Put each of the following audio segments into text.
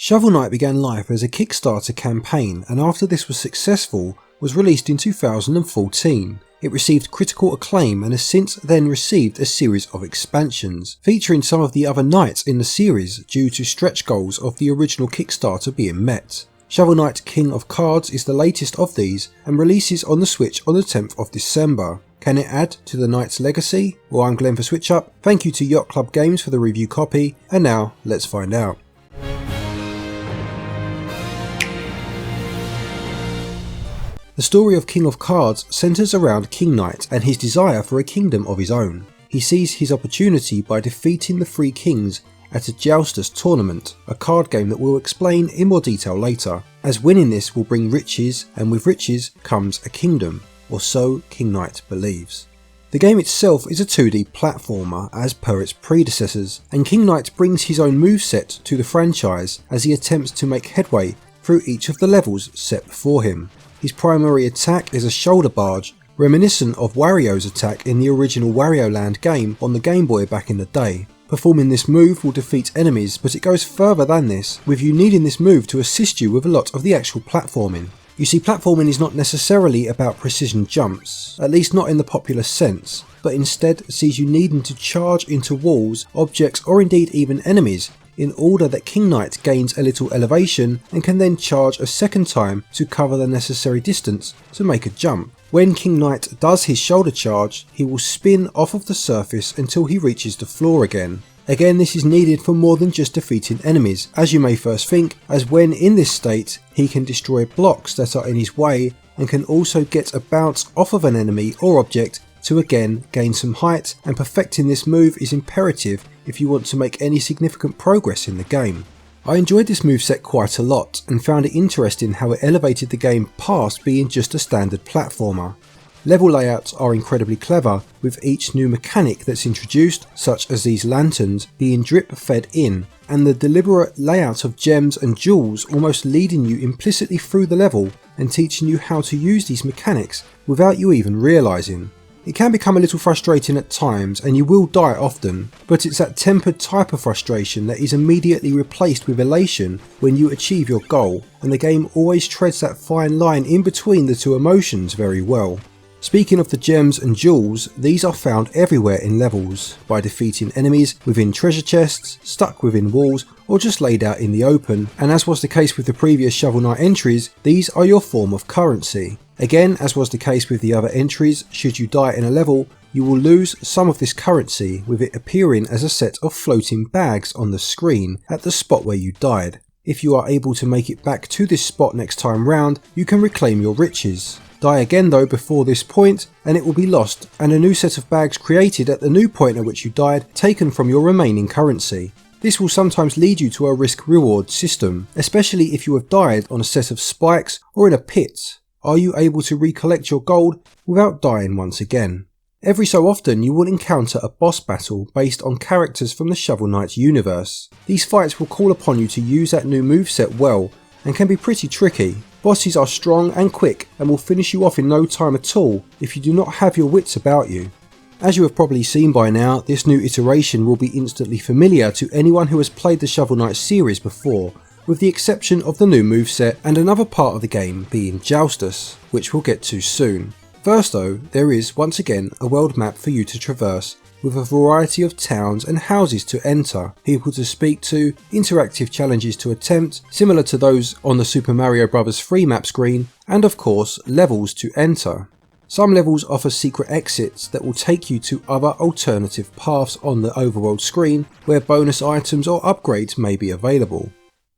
Shovel Knight began life as a Kickstarter campaign, and after this was successful, was released in 2014. It received critical acclaim and has since then received a series of expansions, featuring some of the other knights in the series due to stretch goals of the original Kickstarter being met. Shovel Knight King of Cards is the latest of these and releases on the Switch on the 10th of December. Can it add to the Knight's legacy? Well, I'm Glenn for Switchup. Thank you to Yacht Club Games for the review copy, and now let's find out. The story of King of Cards centres around King Knight and his desire for a kingdom of his own. He sees his opportunity by defeating the three kings at a Jousters tournament, a card game that we'll explain in more detail later, as winning this will bring riches, and with riches comes a kingdom, or so King Knight believes. The game itself is a 2D platformer as per its predecessors, and King Knight brings his own moveset to the franchise as he attempts to make headway through each of the levels set before him. His primary attack is a shoulder barge, reminiscent of Wario's attack in the original Wario Land game on the Game Boy back in the day. Performing this move will defeat enemies, but it goes further than this, with you needing this move to assist you with a lot of the actual platforming. You see, platforming is not necessarily about precision jumps, at least not in the popular sense, but instead sees you needing to charge into walls, objects, or indeed even enemies, in order that King Knight gains a little elevation and can then charge a second time to cover the necessary distance to make a jump. When King Knight does his shoulder charge, he will spin off of the surface until he reaches the floor again. Again, this is needed for more than just defeating enemies, as you may first think, as when in this state, he can destroy blocks that are in his way and can also get a bounce off of an enemy or object to again gain some height, and perfecting this move is imperative if you want to make any significant progress in the game. I enjoyed this moveset quite a lot and found it interesting how it elevated the game past being just a standard platformer. Level layouts are incredibly clever, with each new mechanic that's introduced, such as these lanterns, being drip fed in, and the deliberate layout of gems and jewels almost leading you implicitly through the level and teaching you how to use these mechanics without you even realising. It can become a little frustrating at times and you will die often, but it's that tempered type of frustration that is immediately replaced with elation when you achieve your goal, and the game always treads that fine line in between the two emotions very well. Speaking of the gems and jewels, these are found everywhere in levels, by defeating enemies within treasure chests, stuck within walls, or just laid out in the open, and as was the case with the previous Shovel Knight entries, these are your form of currency. Again, as was the case with the other entries, should you die in a level, you will lose some of this currency, with it appearing as a set of floating bags on the screen at the spot where you died. If you are able to make it back to this spot next time round, you can reclaim your riches. Die again though before this point and it will be lost, and a new set of bags created at the new point at which you died taken from your remaining currency. This will sometimes lead you to a risk-reward system, especially if you have died on a set of spikes or in a pit. Are you able to recollect your gold without dying once again? Every so often you will encounter a boss battle based on characters from the Shovel Knight universe. These fights will call upon you to use that new moveset well and can be pretty tricky. Bosses are strong and quick and will finish you off in no time at all if you do not have your wits about you. As you have probably seen by now, this new iteration will be instantly familiar to anyone who has played the Shovel Knight series before, with the exception of the new moveset and another part of the game being Jousters, which we'll get to soon. First though, there is once again a world map for you to traverse, with a variety of towns and houses to enter, people to speak to, interactive challenges to attempt, similar to those on the Super Mario Bros. 3 map screen, and of course levels to enter. Some levels offer secret exits that will take you to other alternative paths on the overworld screen where bonus items or upgrades may be available.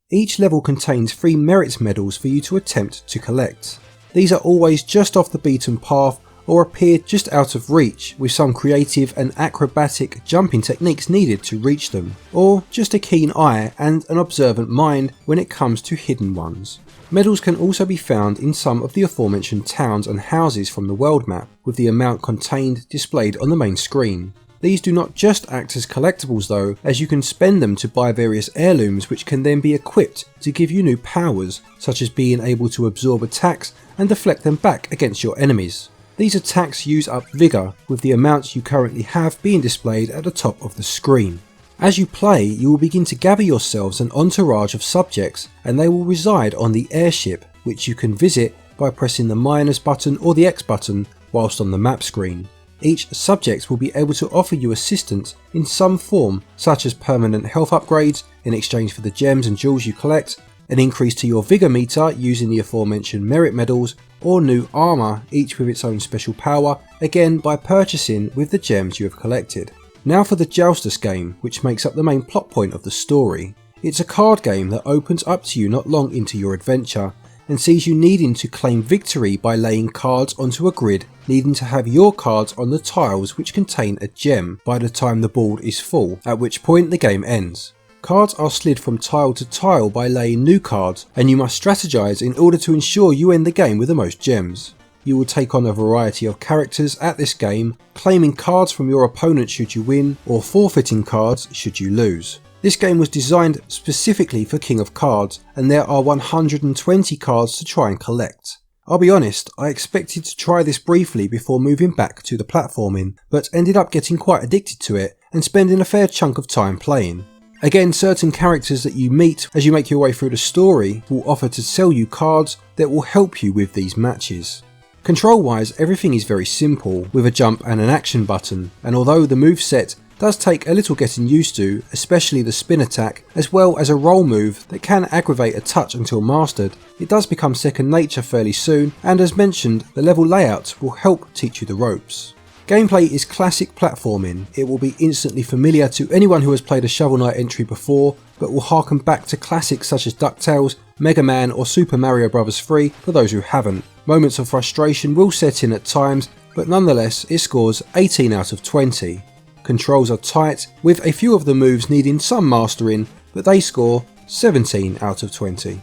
Each level contains 3 merit medals for you to attempt to collect. These are always just off the beaten path or appear just out of reach, with some creative and acrobatic jumping techniques needed to reach them, or just a keen eye and an observant mind when it comes to hidden ones. Medals can also be found in some of the aforementioned towns and houses from the world map, with the amount contained displayed on the main screen. These do not just act as collectibles though, as you can spend them to buy various heirlooms which can then be equipped to give you new powers, such as being able to absorb attacks and deflect them back against your enemies. These attacks use up vigour, with the amounts you currently have being displayed at the top of the screen. As you play, you will begin to gather yourselves an entourage of subjects, and they will reside on the airship, which you can visit by pressing the minus button or the X button whilst on the map screen. Each subject will be able to offer you assistance in some form, such as permanent health upgrades in exchange for the gems and jewels you collect, an increase to your vigour meter using the aforementioned merit medals, or new armour, each with its own special power, again by purchasing with the gems you have collected. Now for the Joustus game, which makes up the main plot point of the story. It's a card game that opens up to you not long into your adventure, and sees you needing to claim victory by laying cards onto a grid, needing to have your cards on the tiles which contain a gem by the time the board is full, at which point the game ends. Cards are slid from tile to tile by laying new cards, and you must strategize in order to ensure you end the game with the most gems. You will take on a variety of characters at this game, claiming cards from your opponent should you win, or forfeiting cards should you lose. This game was designed specifically for King of Cards, and there are 120 cards to try and collect. I'll be honest, I expected to try this briefly before moving back to the platforming, but ended up getting quite addicted to it and spending a fair chunk of time playing. Again, certain characters that you meet as you make your way through the story will offer to sell you cards that will help you with these matches. Control wise, everything is very simple, with a jump and an action button, and although the moveset does take a little getting used to, especially the spin attack, as well as a roll move that can aggravate a touch until mastered, it does become second nature fairly soon, and as mentioned, the level layout will help teach you the ropes. Gameplay is classic platforming. It will be instantly familiar to anyone who has played a Shovel Knight entry before, but will harken back to classics such as DuckTales, Mega Man or Super Mario Bros. 3 for those who haven't. Moments of frustration will set in at times, but nonetheless it scores 18 out of 20. Controls are tight, with a few of the moves needing some mastering, but they score 17 out of 20.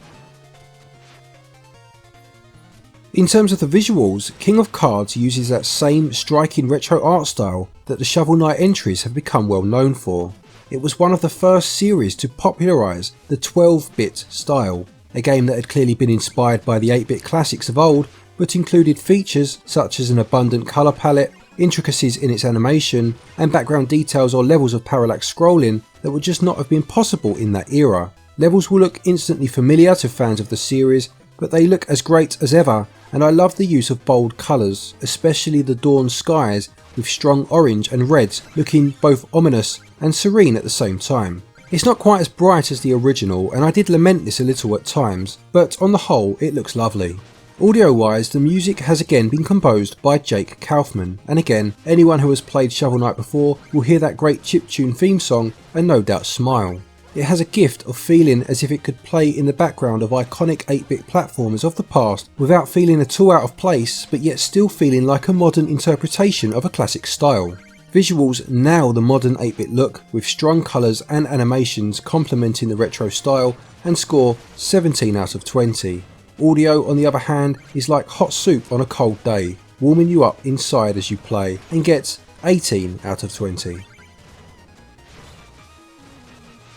In terms of the visuals, King of Cards uses that same striking retro art style that the Shovel Knight entries have become well known for. It was one of the first series to popularise the 12-bit style, a game that had clearly been inspired by the 8-bit classics of old, but included features such as an abundant colour palette, intricacies in its animation, and background details or levels of parallax scrolling that would just not have been possible in that era. Levels will look instantly familiar to fans of the series, but they look as great as ever, and I love the use of bold colours, especially the dawn skies with strong orange and reds looking both ominous and serene at the same time. It's not quite as bright as the original, and I did lament this a little at times, but on the whole it looks lovely. Audio wise, the music has again been composed by Jake Kaufman, and again, anyone who has played Shovel Knight before will hear that great chiptune theme song and no doubt smile. It has a gift of feeling as if it could play in the background of iconic 8-bit platformers of the past without feeling at all out of place, but yet still feeling like a modern interpretation of a classic style. Visuals nail the modern 8-bit look with strong colours and animations complementing the retro style and score 17 out of 20. Audio, on the other hand, is like hot soup on a cold day, warming you up inside as you play, and gets 18 out of 20.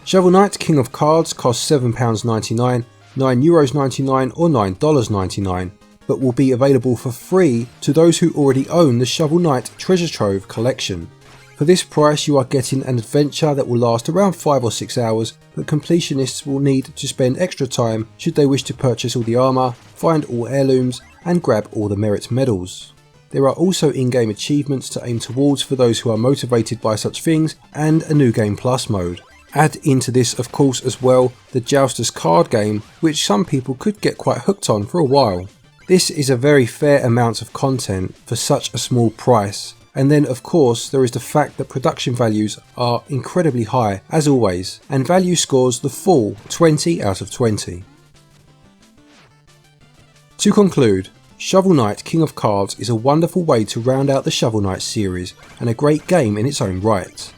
Shovel Knight King of Cards costs £7.99, €9.99 or $9.99, but will be available for free to those who already own the Shovel Knight Treasure Trove collection. For this price you are getting an adventure that will last around 5 or 6 hours, but completionists will need to spend extra time should they wish to purchase all the armour, find all heirlooms and grab all the merit medals. There are also in-game achievements to aim towards for those who are motivated by such things, and a new game plus mode. Add into this of course as well the Joustus card game, which some people could get quite hooked on for a while. This is a very fair amount of content for such a small price, and then of course there is the fact that production values are incredibly high as always, and value scores the full 20 out of 20. To conclude, Shovel Knight King of Cards is a wonderful way to round out the Shovel Knight series and a great game in its own right.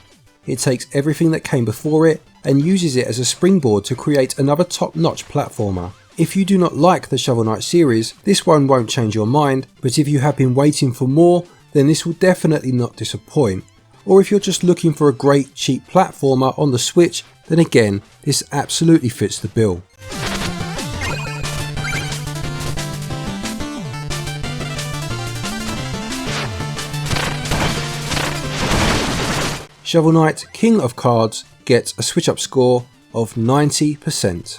It takes everything that came before it and uses it as a springboard to create another top-notch platformer. If you do not like the Shovel Knight series, this one won't change your mind, but if you have been waiting for more, then this will definitely not disappoint. Or if you're just looking for a great cheap platformer on the Switch, then again, this absolutely fits the bill. Shovel Knight King of Cards get a Switchup score of 90%.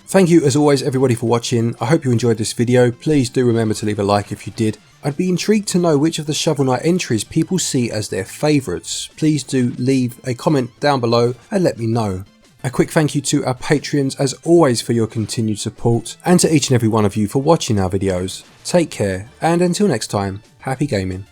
Thank you as always everybody for watching. I hope you enjoyed this video. Please do remember to leave a like if you did. I'd be intrigued to know which of the Shovel Knight entries people see as their favourites. Please do leave a comment down below and let me know. A quick thank you to our Patreons as always for your continued support, and to each and every one of you for watching our videos. Take care, and until next time, happy gaming.